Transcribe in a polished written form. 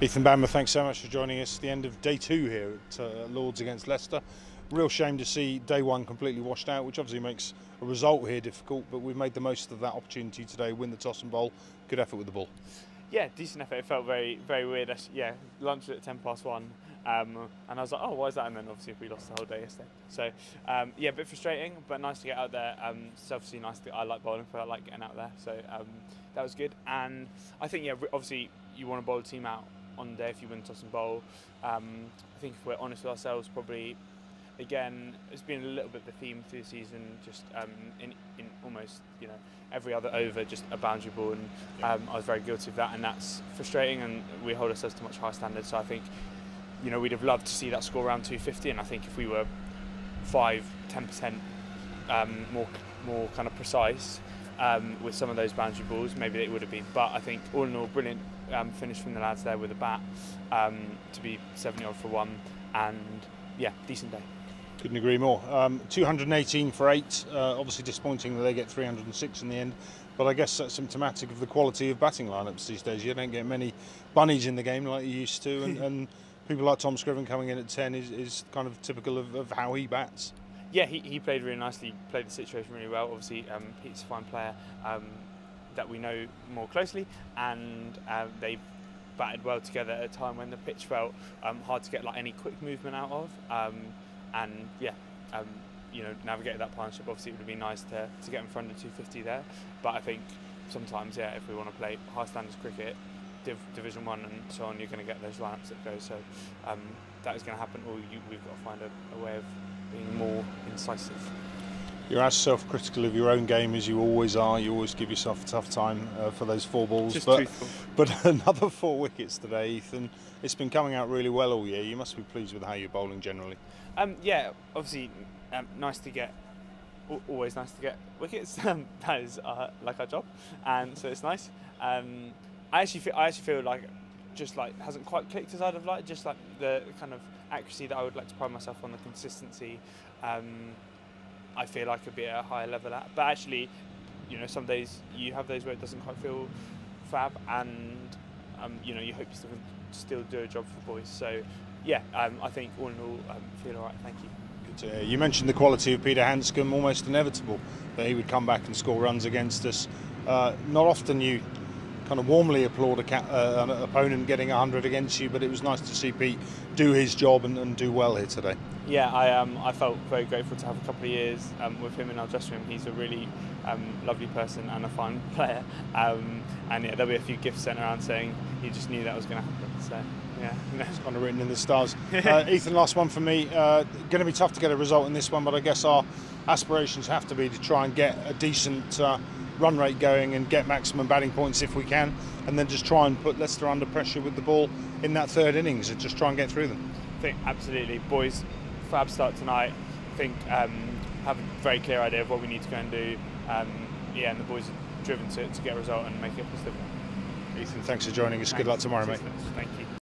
Ethan Bamber, thanks so much for joining us. The end of day 2 here at Lords against Leicester. Real shame to see day 1 completely washed out, which obviously makes a result here difficult, but we've made the most of that opportunity today, win the toss and bowl. Good effort with the ball. Yeah, decent effort. It felt very weird. Yeah, lunch was at 1:10, and I was like, oh, why is that? And then obviously we lost the whole day yesterday. So yeah, a bit frustrating, but nice to get out there. It's obviously nice I like bowling, but I like getting out there. So that was good. And I think, yeah, obviously you want to bowl a team out on the day if you win toss and bowl. I think if we're honest with ourselves, probably, again, it's been a little bit the theme through the season, just in almost, every other over, just a boundary ball, and I was very guilty of that, and that's frustrating, and we hold ourselves to much higher standards. So I think, we'd have loved to see that score around 250, and I think if we were 5-10% more kind of precise with some of those boundary balls, maybe it would have been. But I think all in all, brilliant finish from the lads there with a bat to be 70-odd for 1, and yeah, decent day. Couldn't agree more. 218 for 8, obviously disappointing that they get 306 in the end, but I guess that's symptomatic of the quality of batting lineups these days. You don't get many bunnies in the game like you used to, and people like Tom Scriven coming in at 10 is kind of typical of how he bats. Yeah, he played really nicely, played the situation really well. Obviously, Pete's a fine player that we know more closely, and they've batted well together at a time when the pitch felt hard to get any quick movement out of. And yeah, navigated that partnership. Obviously, it would have been nice to get in front of 250 there. But I think sometimes, yeah, if we want to play high standards cricket, Division 1 and so on, you're going to get those lineups that go. So that is going to happen, or we've got to find a way of being more incisive. You're as self-critical of your own game as you always are. You always give yourself a tough time for those 4 balls. Just truthful. But another 4 wickets today, Ethan. It's been coming out really well all year. You must be pleased with how you're bowling generally. Yeah, obviously, always nice to get wickets. That is like our job, and so it's nice. I actually feel like hasn't quite clicked as I'd have liked. Just like the kind of accuracy that I would like to pride myself on, the consistency. I feel like I could be at a higher level at, but actually, some days you have those where it doesn't quite feel fab, and you hope you still do a job for the boys. So yeah, I think all in all, feel all right. Thank you. Good to hear. You mentioned the quality of Peter Hanscom, almost inevitable that he would come back and score runs against us. Not often you kind of warmly applaud an opponent getting 100 against you, but it was nice to see Pete do his job and do well here today. Yeah, I felt very grateful to have a couple of years with him in our dressing room. He's a really lovely person and a fine player, and yeah, there'll be a few gifts sent around saying he just knew that was going to happen. So yeah, it's kind of written in the stars. Ethan, last one for me. Going to be tough to get a result in this one, but I guess our aspirations have to be to try and get a decent run rate going and get maximum batting points if we can, and then just try and put Leicester under pressure with the ball in that 3rd innings and just try and get through them. I think absolutely, boys, fab start tonight. I think have a very clear idea of what we need to go and do. Yeah, and the boys are driven to get a result and make it positive. Ethan, thanks for joining us. Good luck tomorrow, mate. Thank you.